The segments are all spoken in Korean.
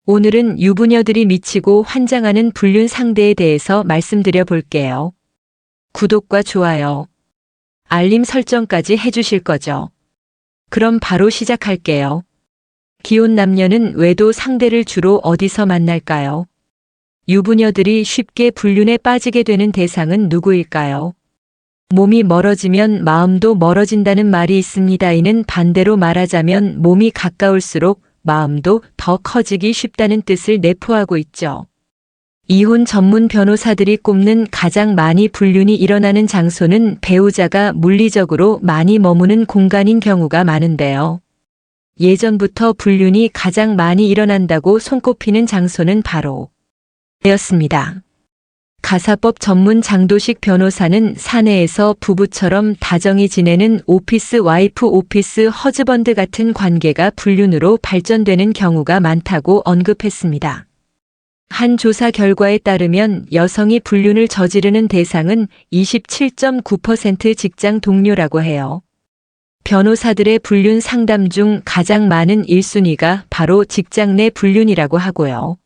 오늘은 유부녀들이 미치고 환장하는 불륜 상대에 대해서 말씀드려 볼게요. 구독과 좋아요, 알림 설정까지 해주실 거죠? 그럼 바로 시작할게요. 기혼 남녀는 외도 상대를 주로 어디서 만날까요? 유부녀들이 쉽게 불륜에 빠지게 되는 대상은 누구일까요? 몸이 멀어지면 마음도 멀어진다는 말이 있습니다. 이는 반대로 말하자면 몸이 가까울수록 마음도 더 커지기 쉽다는 뜻을 내포하고 있죠. 이혼 전문 변호사들이 꼽는 가장 많이 불륜이 일어나는 장소는 배우자가 물리적으로 많이 머무는 공간인 경우가 많은데요. 예전부터 불륜이 가장 많이 일어난다고 손꼽히는 장소는 바로 였습니다. 가사법 전문 장도식 변호사는 사내에서 부부처럼 다정히 지내는 오피스 와이프 오피스 허즈번드 같은 관계가 불륜으로 발전되는 경우가 많다고 언급했습니다. 한 조사 결과에 따르면 여성이 불륜을 저지르는 대상은 27.9% 직장 동료라고 해요. 변호사들의 불륜 상담 중 가장 많은 1순위가 바로 직장 내 불륜이라고 하고요.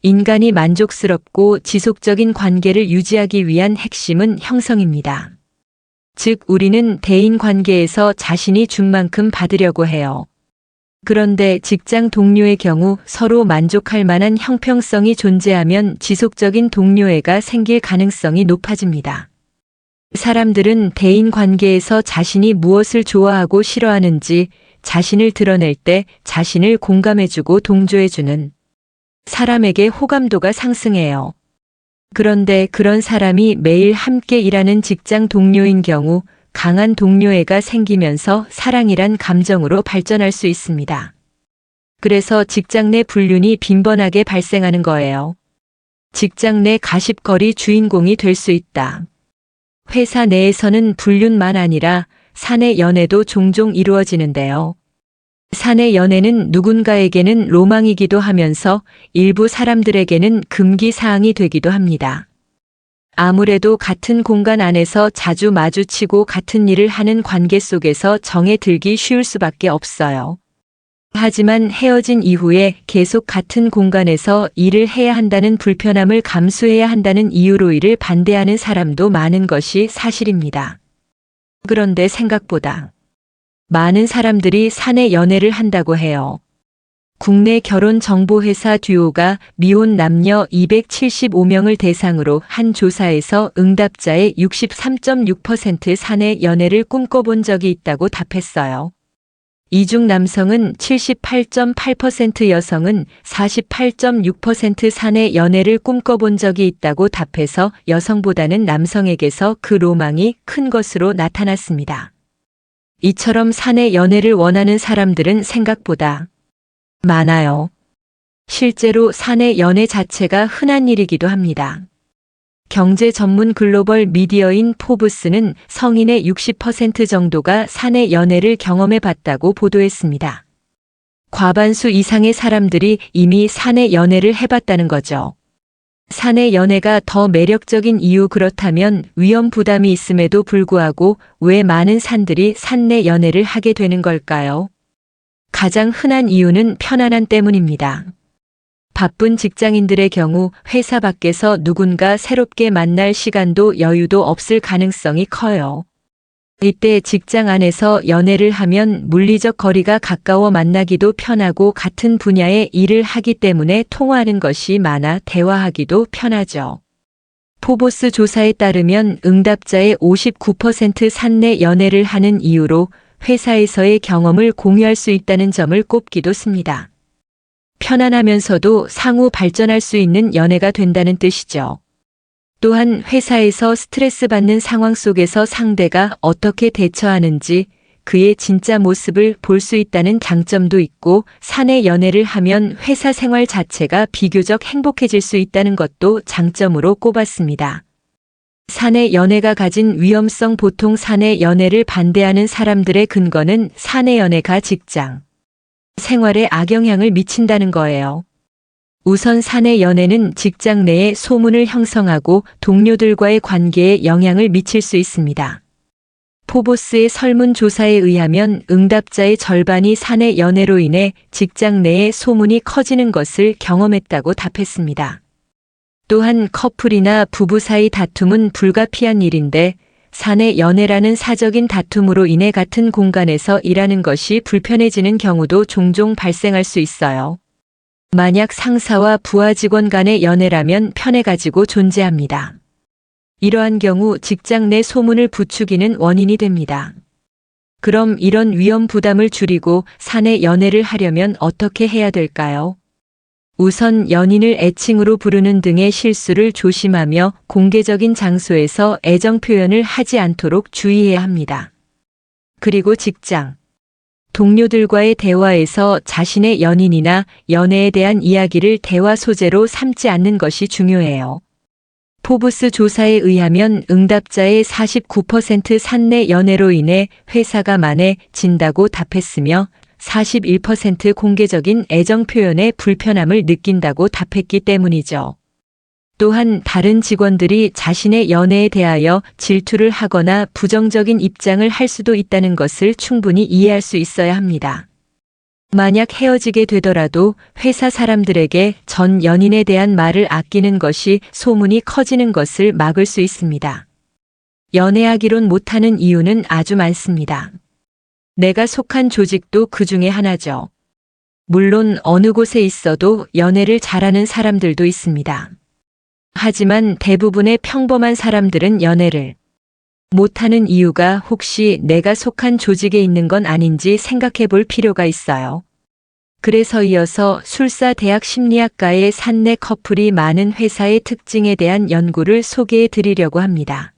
인간이 만족스럽고 지속적인 관계를 유지하기 위한 핵심은 형성입니다. 즉, 우리는 대인 관계에서 자신이 준 만큼 받으려고 해요. 그런데 직장 동료의 경우 서로 만족할 만한 형평성이 존재하면 지속적인 동료애가 생길 가능성이 높아집니다. 사람들은 대인 관계에서 자신이 무엇을 좋아하고 싫어하는지 자신을 드러낼 때 자신을 공감해주고 동조해주는 사람에게 호감도가 상승해요. 그런데 그런 사람이 매일 함께 일하는 직장 동료인 경우 강한 동료애가 생기면서 사랑이란 감정으로 발전할 수 있습니다. 그래서 직장 내 불륜이 빈번하게 발생하는 거예요. 직장 내 가십거리 주인공이 될 수 있다. 회사 내에서는 불륜만 아니라 사내 연애도 종종 이루어지는데요. 사내 연애는 누군가에게는 로망이기도 하면서 일부 사람들에게는 금기 사항이 되기도 합니다. 아무래도 같은 공간 안에서 자주 마주치고 같은 일을 하는 관계 속에서 정에 들기 쉬울 수밖에 없어요. 하지만 헤어진 이후에 계속 같은 공간에서 일을 해야 한다는 불편함을 감수해야 한다는 이유로 이를 반대하는 사람도 많은 것이 사실입니다. 그런데 생각보다 많은 사람들이 사내 연애를 한다고 해요. 국내 결혼정보회사 듀오가 미혼 남녀 275명을 대상으로 한 조사에서 응답자의 63.6% 사내 연애를 꿈꿔본 적이 있다고 답했어요. 이 중 남성은 78.8%, 여성은 48.6% 사내 연애를 꿈꿔본 적이 있다고 답해서 여성보다는 남성에게서 그 로망이 큰 것으로 나타났습니다. 이처럼 사내 연애를 원하는 사람들은 생각보다 많아요. 실제로 사내 연애 자체가 흔한 일이기도 합니다. 경제 전문 글로벌 미디어인 포브스는 성인의 60% 정도가 사내 연애를 경험해 봤다고 보도했습니다. 과반수 이상의 사람들이 이미 사내 연애를 해봤다는 거죠. 사내 연애가 더 매력적인 이유, 그렇다면 위험 부담이 있음에도 불구하고 왜 많은 산들이 사내 연애를 하게 되는 걸까요? 가장 흔한 이유는 편안함 때문입니다. 바쁜 직장인들의 경우 회사 밖에서 누군가 새롭게 만날 시간도 여유도 없을 가능성이 커요. 이때 직장 안에서 연애를 하면 물리적 거리가 가까워 만나기도 편하고 같은 분야의 일을 하기 때문에 통화하는 것이 많아 대화하기도 편하죠. 포보스 조사에 따르면 응답자의 59% 사내 연애를 하는 이유로 회사에서의 경험을 공유할 수 있다는 점을 꼽기도 씁니다. 편안하면서도 상호 발전할 수 있는 연애가 된다는 뜻이죠. 또한 회사에서 스트레스 받는 상황 속에서 상대가 어떻게 대처하는지 그의 진짜 모습을 볼 수 있다는 장점도 있고, 사내 연애를 하면 회사 생활 자체가 비교적 행복해질 수 있다는 것도 장점으로 꼽았습니다. 사내 연애가 가진 위험성. 보통 사내 연애를 반대하는 사람들의 근거는 사내 연애가 직장 생활에 악영향을 미친다는 거예요. 우선 사내 연애는 직장 내에 소문을 형성하고 동료들과의 관계에 영향을 미칠 수 있습니다. 포보스의 설문조사에 의하면 응답자의 절반이 사내 연애로 인해 직장 내에 소문이 커지는 것을 경험했다고 답했습니다. 또한 커플이나 부부 사이 다툼은 불가피한 일인데 사내 연애라는 사적인 다툼으로 인해 같은 공간에서 일하는 것이 불편해지는 경우도 종종 발생할 수 있어요. 만약 상사와 부하 직원 간의 연애라면 편해가지고 존재합니다. 이러한 경우 직장 내 소문을 부추기는 원인이 됩니다. 그럼 이런 위험 부담을 줄이고 사내 연애를 하려면 어떻게 해야 될까요? 우선 연인을 애칭으로 부르는 등의 실수를 조심하며 공개적인 장소에서 애정 표현을 하지 않도록 주의해야 합니다. 그리고 직장, 동료들과의 대화에서 자신의 연인이나 연애에 대한 이야기를 대화 소재로 삼지 않는 것이 중요해요. 포브스 조사에 의하면 응답자의 49% 사내 연애로 인해 회사가 만해진다고 답했으며 41% 공개적인 애정 표현에 불편함을 느낀다고 답했기 때문이죠. 또한 다른 직원들이 자신의 연애에 대하여 질투를 하거나 부정적인 입장을 할 수도 있다는 것을 충분히 이해할 수 있어야 합니다. 만약 헤어지게 되더라도 회사 사람들에게 전 연인에 대한 말을 아끼는 것이 소문이 커지는 것을 막을 수 있습니다. 연애하기론 못하는 이유는 아주 많습니다. 내가 속한 조직도 그 중에 하나죠. 물론 어느 곳에 있어도 연애를 잘하는 사람들도 있습니다. 하지만 대부분의 평범한 사람들은 연애를 못하는 이유가 혹시 내가 속한 조직에 있는 건 아닌지 생각해 볼 필요가 있어요. 그래서 이어서 술사 대학 심리학과의 사내 커플이 많은 회사의 특징에 대한 연구를 소개해 드리려고 합니다.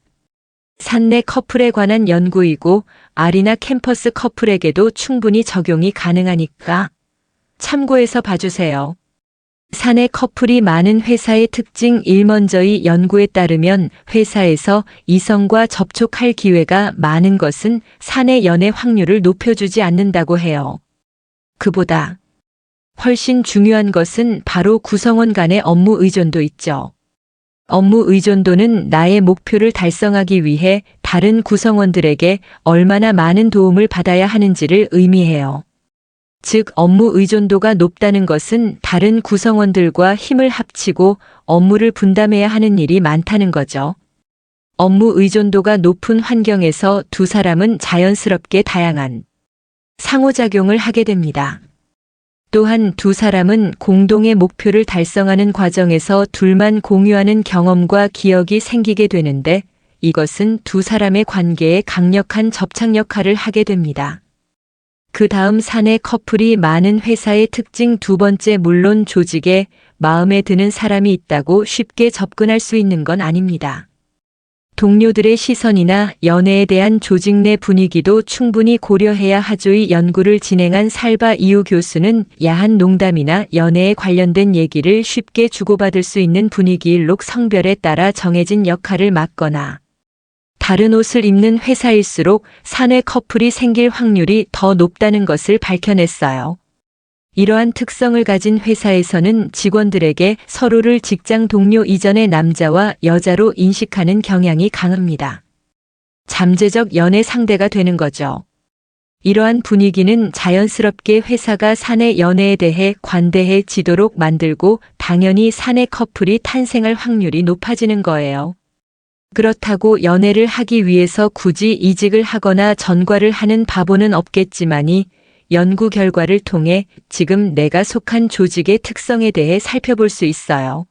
사내 커플에 관한 연구이고 아리나 캠퍼스 커플에게도 충분히 적용이 가능하니까 참고해서 봐주세요. 사내 커플이 많은 회사의 특징 1. 먼저의 연구에 따르면 회사에서 이성과 접촉할 기회가 많은 것은 사내 연애 확률을 높여주지 않는다고 해요. 그보다 훨씬 중요한 것은 바로 구성원 간의 업무 의존도 있죠. 업무 의존도는 나의 목표를 달성하기 위해 다른 구성원들에게 얼마나 많은 도움을 받아야 하는지를 의미해요. 즉, 업무 의존도가 높다는 것은 다른 구성원들과 힘을 합치고 업무를 분담해야 하는 일이 많다는 거죠. 업무 의존도가 높은 환경에서 두 사람은 자연스럽게 다양한 상호작용을 하게 됩니다. 또한 두 사람은 공동의 목표를 달성하는 과정에서 둘만 공유하는 경험과 기억이 생기게 되는데 이것은 두 사람의 관계에 강력한 접착 역할을 하게 됩니다. 그 다음 사내 커플이 많은 회사의 특징 2번째, 물론 조직에 마음에 드는 사람이 있다고 쉽게 접근할 수 있는 건 아닙니다. 동료들의 시선이나 연애에 대한 조직 내 분위기도 충분히 고려해야 하죠의 연구를 진행한 살바 이우 교수는 야한 농담이나 연애에 관련된 얘기를 쉽게 주고받을 수 있는 분위기일록 성별에 따라 정해진 역할을 맡거나 다른 옷을 입는 회사일수록 사내 커플이 생길 확률이 더 높다는 것을 밝혀냈어요. 이러한 특성을 가진 회사에서는 직원들에게 서로를 직장 동료 이전의 남자와 여자로 인식하는 경향이 강합니다. 잠재적 연애 상대가 되는 거죠. 이러한 분위기는 자연스럽게 회사가 사내 연애에 대해 관대해지도록 만들고 당연히 사내 커플이 탄생할 확률이 높아지는 거예요. 그렇다고 연애를 하기 위해서 굳이 이직을 하거나 전과를 하는 바보는 없겠지만이 연구 결과를 통해 지금 내가 속한 조직의 특성에 대해 살펴볼 수 있어요.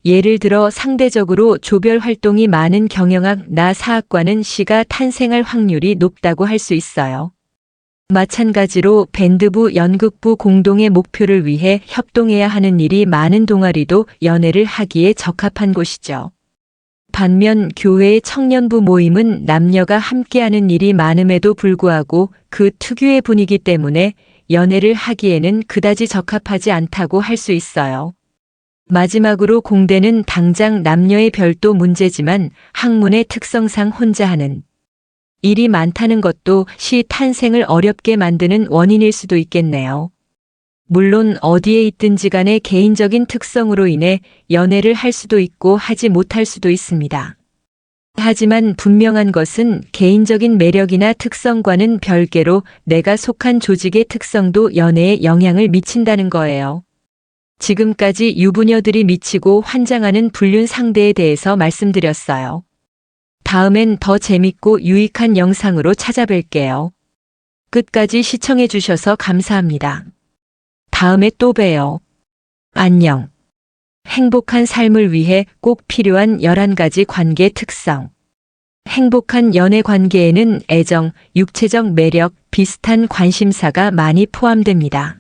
예를 들어 상대적으로 조별 활동이 많은 경영학 나 사학과는 C가 탄생할 확률이 높다고 할 수 있어요. 마찬가지로 밴드부, 연극부 공동의 목표를 위해 협동해야 하는 일이 많은 동아리도 연애를 하기에 적합한 곳이죠. 반면 교회의 청년부 모임은 남녀가 함께하는 일이 많음에도 불구하고 그 특유의 분위기 때문에 연애를 하기에는 그다지 적합하지 않다고 할 수 있어요. 마지막으로 공대는 당장 남녀의 별도 문제지만 학문의 특성상 혼자 하는 일이 많다는 것도 시 탄생을 어렵게 만드는 원인일 수도 있겠네요. 물론 어디에 있든지 간에 개인적인 특성으로 인해 연애를 할 수도 있고 하지 못할 수도 있습니다. 하지만 분명한 것은 개인적인 매력이나 특성과는 별개로 내가 속한 조직의 특성도 연애에 영향을 미친다는 거예요. 지금까지 유부녀들이 미치고 환장하는 불륜 상대에 대해서 말씀드렸어요. 다음엔 더 재밌고 유익한 영상으로 찾아뵐게요. 끝까지 시청해 주셔서 감사합니다. 다음에 또 봬요. 안녕. 행복한 삶을 위해 꼭 필요한 11가지 관계 특성. 행복한 연애 관계에는 애정, 육체적 매력, 비슷한 관심사가 많이 포함됩니다.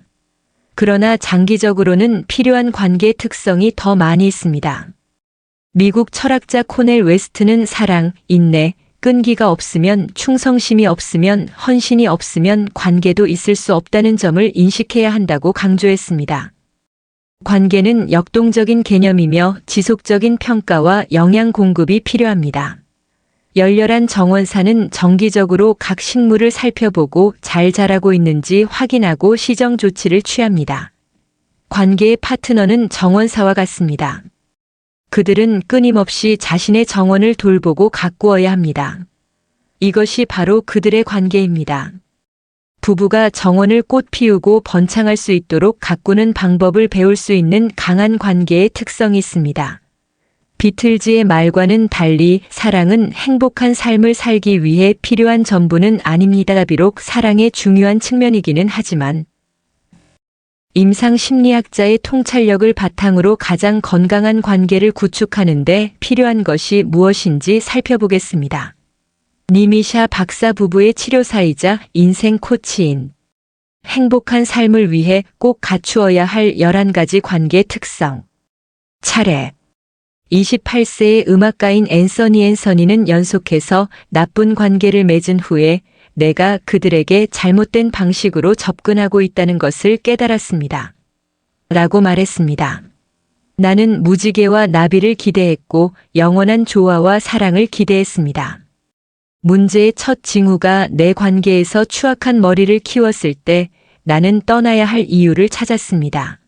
그러나 장기적으로는 필요한 관계 특성이 더 많이 있습니다. 미국 철학자 코넬 웨스트는 사랑, 인내, 끈기가 없으면, 충성심이 없으면, 헌신이 없으면 관계도 있을 수 없다는 점을 인식해야 한다고 강조했습니다. 관계는 역동적인 개념이며 지속적인 평가와 영양 공급이 필요합니다. 열렬한 정원사는 정기적으로 각 식물을 살펴보고 잘 자라고 있는지 확인하고 시정 조치를 취합니다. 관계의 파트너는 정원사와 같습니다. 그들은 끊임없이 자신의 정원을 돌보고 가꾸어야 합니다. 이것이 바로 그들의 관계입니다. 부부가 정원을 꽃 피우고 번창할 수 있도록 가꾸는 방법을 배울 수 있는 강한 관계의 특성이 있습니다. 비틀즈의 말과는 달리 사랑은 행복한 삶을 살기 위해 필요한 전부는 아닙니다. 비록 사랑의 중요한 측면이기는 하지만 임상 심리학자의 통찰력을 바탕으로 가장 건강한 관계를 구축하는 데 필요한 것이 무엇인지 살펴보겠습니다. 니미샤 박사 부부의 치료사이자 인생 코치인 행복한 삶을 위해 꼭 갖추어야 할 11가지 관계 특성. 차례 28세의 음악가인 앤서니는 연속해서 나쁜 관계를 맺은 후에 내가 그들에게 잘못된 방식으로 접근하고 있다는 것을 깨달았습니다. 라고 말했습니다. 나는 무지개와 나비를 기대했고 영원한 조화와 사랑을 기대했습니다. 문제의 첫 징후가 내 관계에서 추악한 머리를 키웠을 때 나는 떠나야 할 이유를 찾았습니다.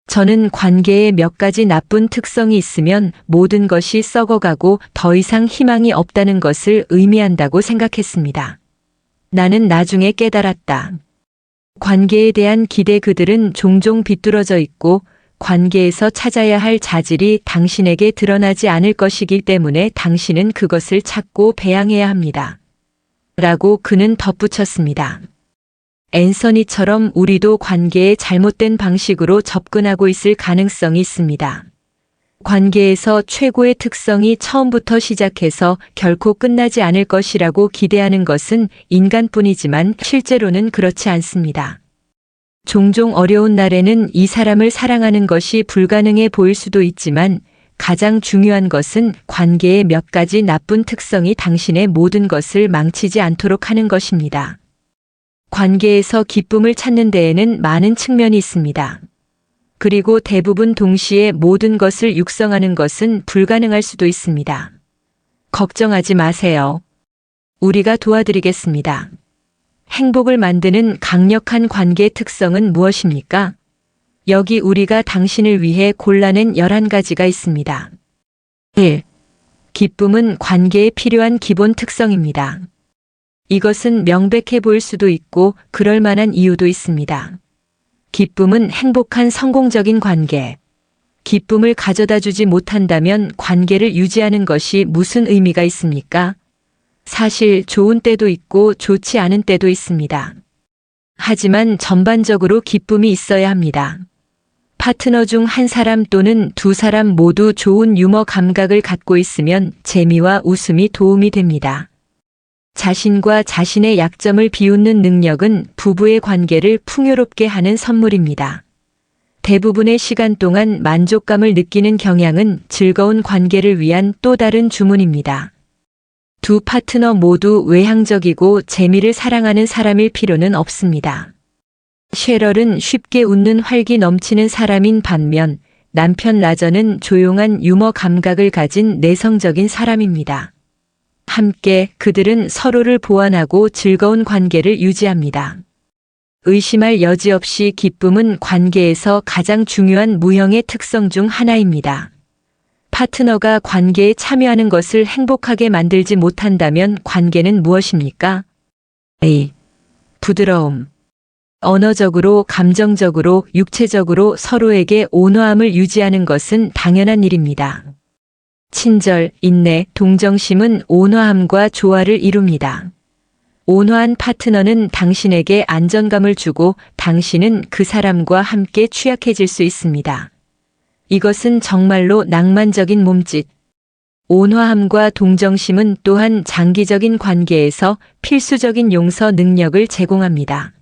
저는 관계에 몇 가지 나쁜 특성이 있으면 모든 것이 썩어가고 더 이상 희망이 없다는 것을 의미한다고 생각했습니다. 나는 나중에 깨달았다. 관계에 대한 기대 그들은 종종 비뚤어져 있고 관계에서 찾아야 할 자질이 당신에게 드러나지 않을 것이기 때문에 당신은 그것을 찾고 배양해야 합니다. 라고 그는 덧붙였습니다. 앤서니처럼 우리도 관계에 잘못된 방식으로 접근하고 있을 가능성이 있습니다. 관계에서 최고의 특성이 처음부터 시작해서 결코 끝나지 않을 것이라고 기대하는 것은 인간뿐이지만 실제로는 그렇지 않습니다. 종종 어려운 날에는 이 사람을 사랑하는 것이 불가능해 보일 수도 있지만 가장 중요한 것은 관계의 몇 가지 나쁜 특성이 당신의 모든 것을 망치지 않도록 하는 것입니다. 관계에서 기쁨을 찾는 데에는 많은 측면이 있습니다. 그리고 대부분 동시에 모든 것을 육성하는 것은 불가능할 수도 있습니다. 걱정하지 마세요. 우리가 도와드리겠습니다. 행복을 만드는 강력한 관계의 특성은 무엇입니까? 여기 우리가 당신을 위해 골라낸 11가지가 있습니다. 1. 기쁨은 관계에 필요한 기본 특성입니다. 이것은 명백해 보일 수도 있고 그럴 만한 이유도 있습니다. 기쁨은 행복한 성공적인 관계. 기쁨을 가져다 주지 못한다면 관계를 유지하는 것이 무슨 의미가 있습니까? 사실 좋은 때도 있고 좋지 않은 때도 있습니다. 하지만 전반적으로 기쁨이 있어야 합니다. 파트너 중 한 사람 또는 두 사람 모두 좋은 유머 감각을 갖고 있으면 재미와 웃음이 도움이 됩니다. 자신과 자신의 약점을 비웃는 능력은 부부의 관계를 풍요롭게 하는 선물입니다. 대부분의 시간 동안 만족감을 느끼는 경향은 즐거운 관계를 위한 또 다른 주문입니다. 두 파트너 모두 외향적이고 재미를 사랑하는 사람일 필요는 없습니다. 셰럴은 쉽게 웃는 활기 넘치는 사람인 반면 남편 라저는 조용한 유머 감각을 가진 내성적인 사람입니다. 함께 그들은 서로를 보완하고 즐거운 관계를 유지합니다. 의심할 여지 없이 기쁨은 관계에서 가장 중요한 무형의 특성 중 하나입니다. 파트너가 관계에 참여하는 것을 행복하게 만들지 못한다면 관계는 무엇입니까? A. 부드러움. 언어적으로, 감정적으로, 육체적으로 서로에게 온화함을 유지하는 것은 당연한 일입니다. 친절, 인내, 동정심은 온화함과 조화를 이룹니다. 온화한 파트너는 당신에게 안정감을 주고 당신은 그 사람과 함께 취약해질 수 있습니다. 이것은 정말로 낭만적인 몸짓. 온화함과 동정심은 또한 장기적인 관계에서 필수적인 용서 능력을 제공합니다.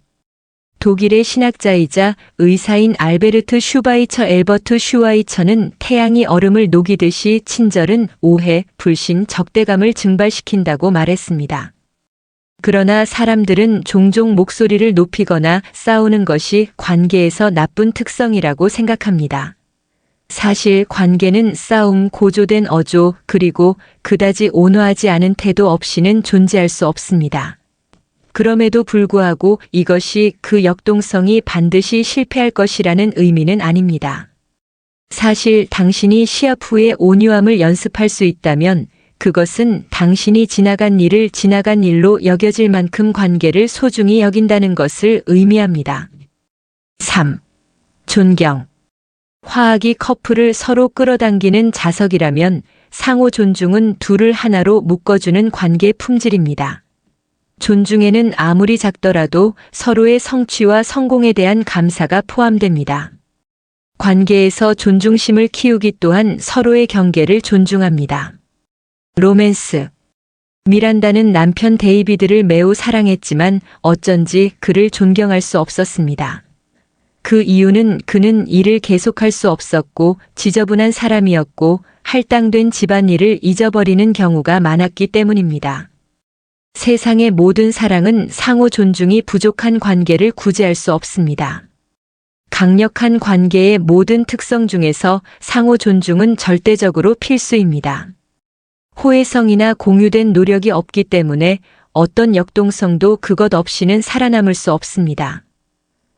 독일의 신학자이자 의사인 알베르트 슈바이처 엘버트 슈와이처는 태양이 얼음을 녹이듯이 친절은 오해, 불신, 적대감을 증발시킨다고 말했습니다. 그러나 사람들은 종종 목소리를 높이거나 싸우는 것이 관계에서 나쁜 특성이라고 생각합니다. 사실 관계는 싸움, 고조된 어조, 그리고 그다지 온화하지 않은 태도 없이는 존재할 수 없습니다. 그럼에도 불구하고 이것이 그 역동성이 반드시 실패할 것이라는 의미는 아닙니다. 사실 당신이 시합 후에 온유함을 연습할 수 있다면 그것은 당신이 지나간 일을 지나간 일로 여겨질 만큼 관계를 소중히 여긴다는 것을 의미합니다. 3. 존경. 화학이 커플을 서로 끌어당기는 자석이라면 상호 존중은 둘을 하나로 묶어주는 관계 품질입니다. 존중에는 아무리 작더라도 서로의 성취와 성공에 대한 감사가 포함됩니다. 관계에서 존중심을 키우기 또한 서로의 경계를 존중합니다. 로맨스. 미란다는 남편 데이비드를 매우 사랑했지만 어쩐지 그를 존경할 수 없었습니다. 그 이유는 그는 일을 계속할 수 없었고 지저분한 사람이었고 할당된 집안일을 잊어버리는 경우가 많았기 때문입니다. 세상의 모든 사랑은 상호 존중이 부족한 관계를 구제할 수 없습니다. 강력한 관계의 모든 특성 중에서 상호 존중은 절대적으로 필수입니다. 호혜성이나 공유된 노력이 없기 때문에 어떤 역동성도 그것 없이는 살아남을 수 없습니다.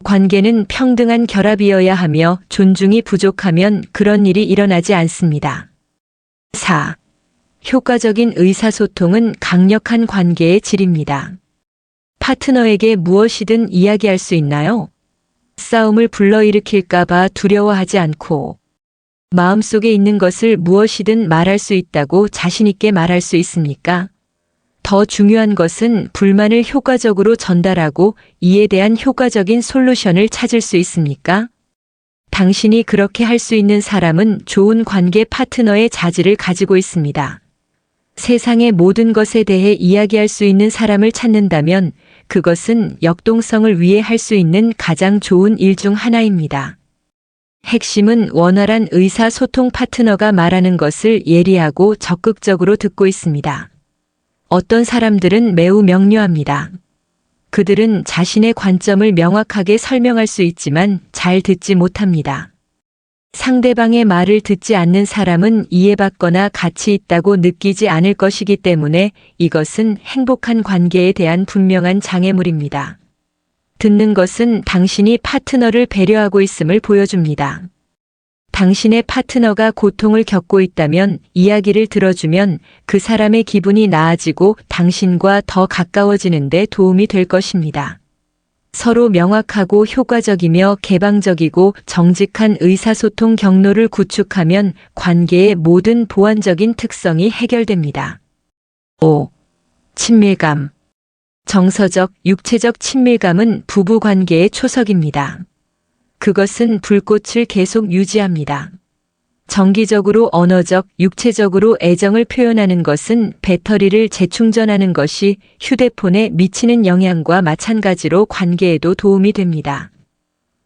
관계는 평등한 결합이어야 하며 존중이 부족하면 그런 일이 일어나지 않습니다. 4. 효과적인 의사소통은 강력한 관계의 질입니다. 파트너에게 무엇이든 이야기할 수 있나요? 싸움을 불러일으킬까봐 두려워하지 않고 마음속에 있는 것을 무엇이든 말할 수 있다고 자신있게 말할 수 있습니까? 더 중요한 것은 불만을 효과적으로 전달하고 이에 대한 효과적인 솔루션을 찾을 수 있습니까? 당신이 그렇게 할 수 있는 사람은 좋은 관계 파트너의 자질을 가지고 있습니다. 세상의 모든 것에 대해 이야기할 수 있는 사람을 찾는다면 그것은 역동성을 위해 할 수 있는 가장 좋은 일 중 하나입니다. 핵심은 원활한 의사소통 파트너가 말하는 것을 예리하고 적극적으로 듣고 있습니다. 어떤 사람들은 매우 명료합니다. 그들은 자신의 관점을 명확하게 설명할 수 있지만 잘 듣지 못합니다. 상대방의 말을 듣지 않는 사람은 이해받거나 가치 있다고 느끼지 않을 것이기 때문에 이것은 행복한 관계에 대한 분명한 장애물입니다. 듣는 것은 당신이 파트너를 배려하고 있음을 보여줍니다. 당신의 파트너가 고통을 겪고 있다면 이야기를 들어주면 그 사람의 기분이 나아지고 당신과 더 가까워지는 데 도움이 될 것입니다. 서로 명확하고 효과적이며 개방적이고 정직한 의사소통 경로를 구축하면 관계의 모든 보완적인 특성이 해결됩니다. 5. 친밀감. 정서적, 육체적 친밀감은 부부관계의 초석입니다. 그것은 불꽃을 계속 유지합니다. 정기적으로 언어적, 육체적으로 애정을 표현하는 것은 배터리를 재충전하는 것이 휴대폰에 미치는 영향과 마찬가지로 관계에도 도움이 됩니다.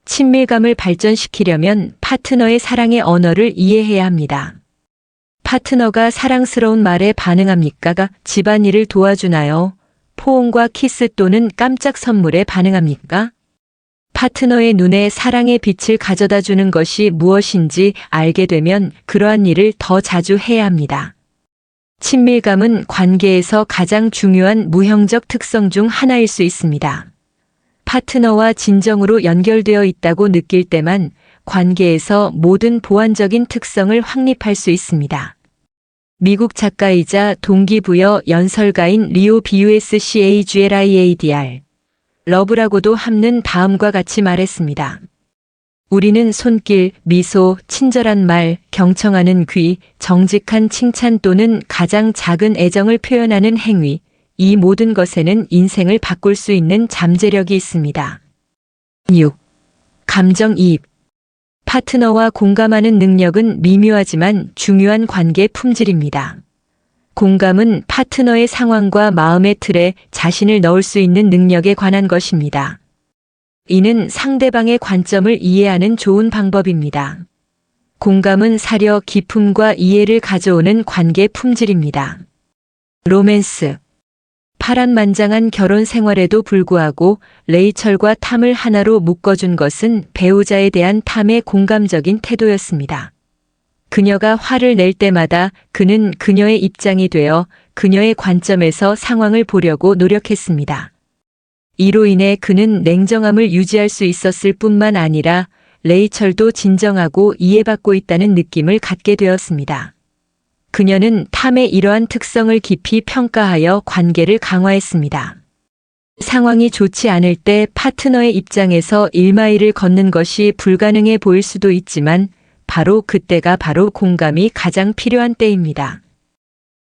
친밀감을 발전시키려면 파트너의 사랑의 언어를 이해해야 합니다. 파트너가 사랑스러운 말에 반응합니까? 집안일을 도와주나요? 포옹과 키스 또는 깜짝 선물에 반응합니까? 파트너의 눈에 사랑의 빛을 가져다 주는 것이 무엇인지 알게 되면 그러한 일을 더 자주 해야 합니다. 친밀감은 관계에서 가장 중요한 무형적 특성 중 하나일 수 있습니다. 파트너와 진정으로 연결되어 있다고 느낄 때만 관계에서 모든 보완적인 특성을 확립할 수 있습니다. 미국 작가이자 동기부여 연설가인 리오 BUSCAGLIADR 러브라고도 함는 다음과 같이 말했습니다. 우리는 손길, 미소, 친절한 말, 경청하는 귀, 정직한 칭찬 또는 가장 작은 애정을 표현하는 행위, 이 모든 것에는 인생을 바꿀 수 있는 잠재력이 있습니다. 6. 감정이입. 파트너와 공감하는 능력은 미묘하지만 중요한 관계 품질입니다. 공감은 파트너의 상황과 마음의 틀에 자신을 넣을 수 있는 능력에 관한 것입니다. 이는 상대방의 관점을 이해하는 좋은 방법입니다. 공감은 사려 기품과 이해를 가져오는 관계 품질입니다. 로맨스. 파란만장한 결혼 생활에도 불구하고 레이첼과 탐을 하나로 묶어준 것은 배우자에 대한 탐의 공감적인 태도였습니다. 그녀가 화를 낼 때마다 그는 그녀의 입장이 되어 그녀의 관점에서 상황을 보려고 노력했습니다. 이로 인해 그는 냉정함을 유지할 수 있었을 뿐만 아니라 레이첼도 진정하고 이해받고 있다는 느낌을 갖게 되었습니다. 그녀는 탐의 이러한 특성을 깊이 평가하여 관계를 강화했습니다. 상황이 좋지 않을 때 파트너의 입장에서 1마일을 걷는 것이 불가능해 보일 수도 있지만 바로 그때가 바로 공감이 가장 필요한 때입니다.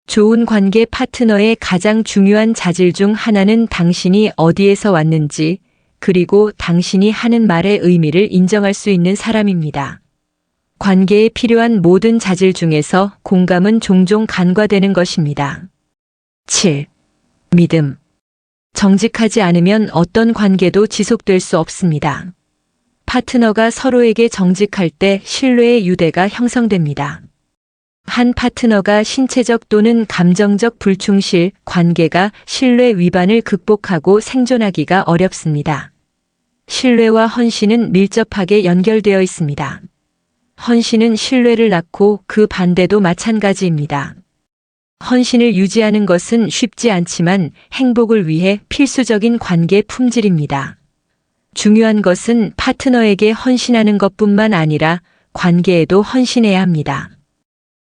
좋은 관계 파트너의 가장 중요한 자질 중 하나는 당신이 어디에서 왔는지, 그리고 당신이 하는 말의 의미를 인정할 수 있는 사람입니다. 관계에 필요한 모든 자질 중에서 공감은 종종 간과되는 것입니다. 7. 믿음. 정직하지 않으면 어떤 관계도 지속될 수 없습니다. 파트너가 서로에게 정직할 때 신뢰의 유대가 형성됩니다. 한 파트너가 신체적 또는 감정적 불충실, 관계가 신뢰 위반을 극복하고 생존하기가 어렵습니다. 신뢰와 헌신은 밀접하게 연결되어 있습니다. 헌신은 신뢰를 낳고 그 반대도 마찬가지입니다. 헌신을 유지하는 것은 쉽지 않지만 행복을 위해 필수적인 관계 품질입니다. 중요한 것은 파트너에게 헌신하는 것뿐만 아니라 관계에도 헌신해야 합니다.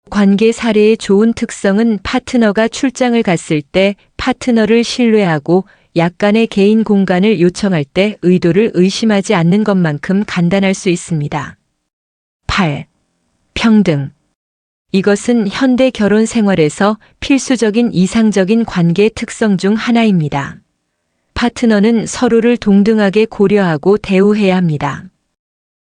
관계 사례의 좋은 특성은 파트너가 출장을 갔을 때 파트너를 신뢰하고 약간의 개인 공간을 요청할 때 의도를 의심하지 않는 것만큼 간단할 수 있습니다. 8. 평등. 이것은 현대 결혼 생활에서 필수적인 이상적인 관계 특성 중 하나입니다. 파트너는 서로를 동등하게 고려하고 대우해야 합니다.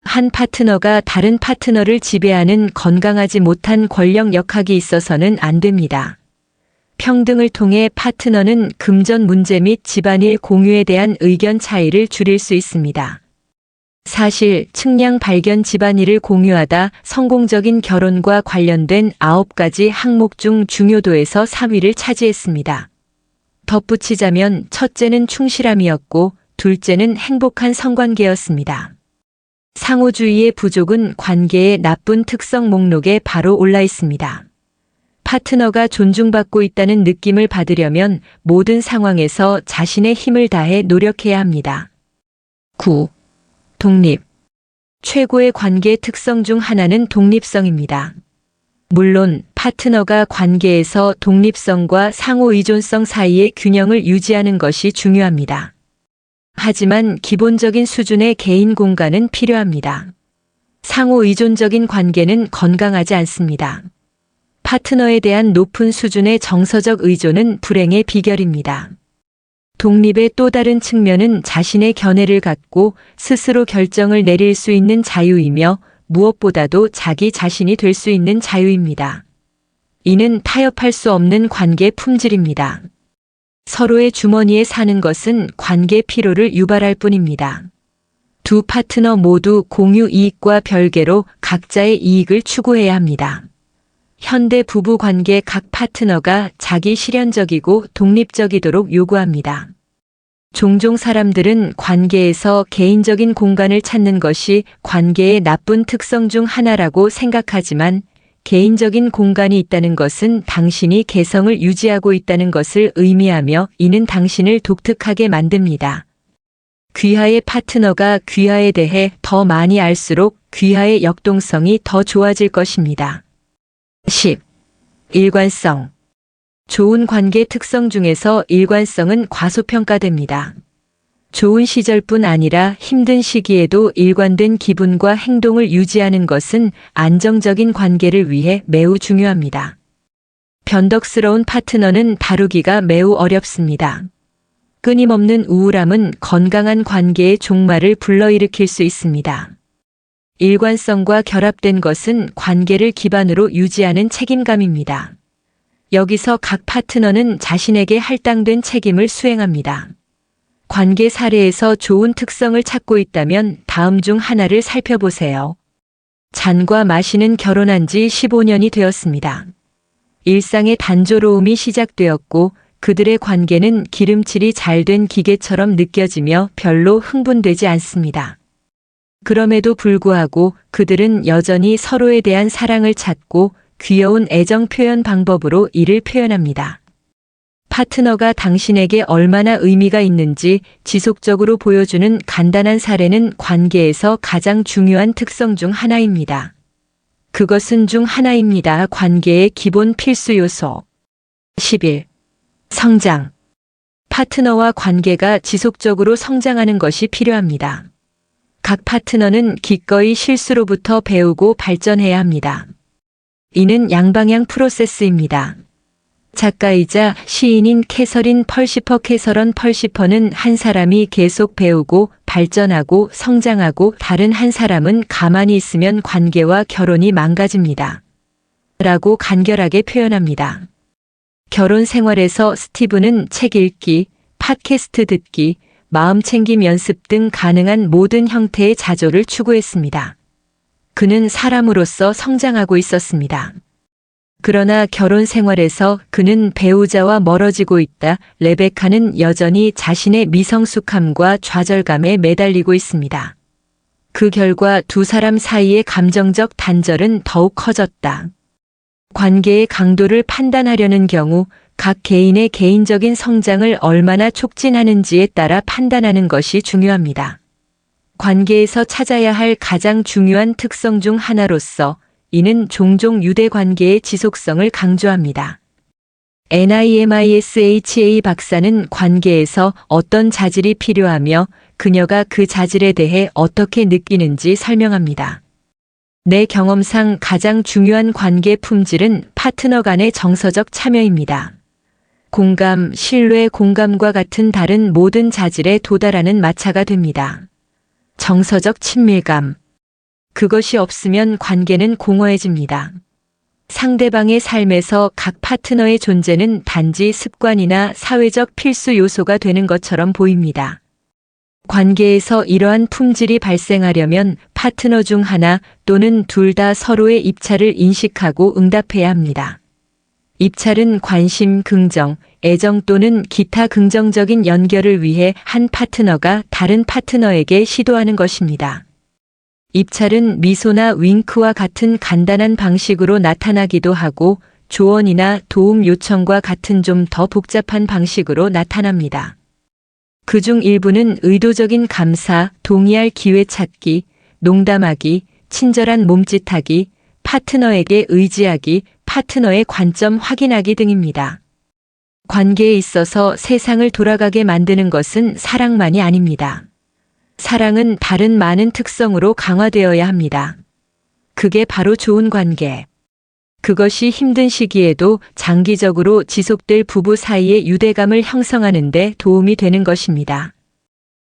한 파트너가 다른 파트너를 지배하는 건강하지 못한 권력 역학이 있어서는 안 됩니다. 평등을 통해 파트너는 금전 문제 및 집안일 공유에 대한 의견 차이를 줄일 수 있습니다. 사실 측량 발견 집안일을 공유하다 성공적인 결혼과 관련된 9가지 항목 중 중요도에서 3위를 차지했습니다. 덧붙이자면 첫째는 충실함이었고 둘째는 행복한 성관계였습니다. 상호주의의 부족은 관계의 나쁜 특성 목록에 바로 올라 있습니다. 파트너가 존중받고 있다는 느낌을 받으려면 모든 상황에서 자신의 힘을 다해 노력해야 합니다. 9. 독립. 최고의 관계 특성 중 하나는 독립성입니다. 물론 파트너가 관계에서 독립성과 상호 의존성 사이의 균형을 유지하는 것이 중요합니다. 하지만 기본적인 수준의 개인 공간은 필요합니다. 상호 의존적인 관계는 건강하지 않습니다. 파트너에 대한 높은 수준의 정서적 의존은 불행의 비결입니다. 독립의 또 다른 측면은 자신의 견해를 갖고 스스로 결정을 내릴 수 있는 자유이며 무엇보다도 자기 자신이 될 수 있는 자유입니다. 이는 타협할 수 없는 관계 품질입니다. 서로의 주머니에 사는 것은 관계 피로를 유발할 뿐입니다. 두 파트너 모두 공유 이익과 별개로 각자의 이익을 추구해야 합니다. 현대 부부 관계 각 파트너가 자기 실현적이고 독립적이도록 요구합니다. 종종 사람들은 관계에서 개인적인 공간을 찾는 것이 관계의 나쁜 특성 중 하나라고 생각하지만 개인적인 공간이 있다는 것은 당신이 개성을 유지하고 있다는 것을 의미하며 이는 당신을 독특하게 만듭니다. 귀하의 파트너가 귀하에 대해 더 많이 알수록 귀하의 역동성이 더 좋아질 것입니다. 10. 일관성. 좋은 관계 특성 중에서 일관성은 과소평가됩니다. 좋은 시절뿐 아니라 힘든 시기에도 일관된 기분과 행동을 유지하는 것은 안정적인 관계를 위해 매우 중요합니다. 변덕스러운 파트너는 다루기가 매우 어렵습니다. 끊임없는 우울함은 건강한 관계의 종말을 불러일으킬 수 있습니다. 일관성과 결합된 것은 관계를 기반으로 유지하는 책임감입니다. 여기서 각 파트너는 자신에게 할당된 책임을 수행합니다. 관계 사례에서 좋은 특성을 찾고 있다면 다음 중 하나를 살펴보세요. 잔과 마시는 결혼한 지 15년이 되었습니다. 일상의 단조로움이 시작되었고 그들의 관계는 기름칠이 잘 된 기계처럼 느껴지며 별로 흥분되지 않습니다. 그럼에도 불구하고 그들은 여전히 서로에 대한 사랑을 찾고 귀여운 애정 표현 방법으로 이를 표현합니다. 파트너가 당신에게 얼마나 의미가 있는지 지속적으로 보여주는 간단한 사례는 관계에서 가장 중요한 특성 중 하나입니다. 그것은 중 하나입니다. 관계의 기본 필수 요소. 11. 성장. 파트너와 관계가 지속적으로 성장하는 것이 필요합니다. 각 파트너는 기꺼이 실수로부터 배우고 발전해야 합니다. 이는 양방향 프로세스입니다. 작가이자 시인인 캐서린 캐서런 펄시퍼는 한 사람이 계속 배우고 발전하고 성장하고 다른 한 사람은 가만히 있으면 관계와 결혼이 망가집니다. 라고 간결하게 표현합니다. 결혼 생활에서 스티브는 책 읽기, 팟캐스트 듣기, 마음 챙김 연습 등 가능한 모든 형태의 자조를 추구했습니다. 그는 사람으로서 성장하고 있었습니다. 그러나 결혼 생활에서 그는 배우자와 멀어지고 있다. 레베카는 여전히 자신의 미성숙함과 좌절감에 매달리고 있습니다. 그 결과 두 사람 사이의 감정적 단절은 더욱 커졌다. 관계의 강도를 판단하려는 경우 각 개인의 개인적인 성장을 얼마나 촉진하는지에 따라 판단하는 것이 중요합니다. 관계에서 찾아야 할 가장 중요한 특성 중 하나로서 이는 종종 유대 관계의 지속성을 강조합니다. NIMISHA 박사는 관계에서 어떤 자질이 필요하며 그녀가 그 자질에 대해 어떻게 느끼는지 설명합니다. 내 경험상 가장 중요한 관계 품질은 파트너 간의 정서적 참여입니다. 공감, 신뢰, 공감과 같은 다른 모든 자질에 도달하는 마차가 됩니다. 정서적 친밀감. 그것이 없으면 관계는 공허해집니다. 상대방의 삶에서 각 파트너의 존재는 단지 습관이나 사회적 필수 요소가 되는 것처럼 보입니다. 관계에서 이러한 품질이 발생하려면 파트너 중 하나 또는 둘 다 서로의 입찰을 인식하고 응답해야 합니다. 입찰은 관심, 긍정, 애정 또는 기타 긍정적인 연결을 위해 한 파트너가 다른 파트너에게 시도하는 것입니다. 입찰은 미소나 윙크와 같은 간단한 방식으로 나타나기도 하고 조언이나 도움 요청과 같은 좀 더 복잡한 방식으로 나타납니다. 그중 일부는 의도적인 감사, 동의할 기회 찾기, 농담하기, 친절한 몸짓하기, 파트너에게 의지하기, 파트너의 관점 확인하기 등입니다. 관계에 있어서 세상을 돌아가게 만드는 것은 사랑만이 아닙니다. 사랑은 다른 많은 특성으로 강화되어야 합니다. 그게 바로 좋은 관계. 그것이 힘든 시기에도 장기적으로 지속될 부부 사이의 유대감을 형성하는 데 도움이 되는 것입니다.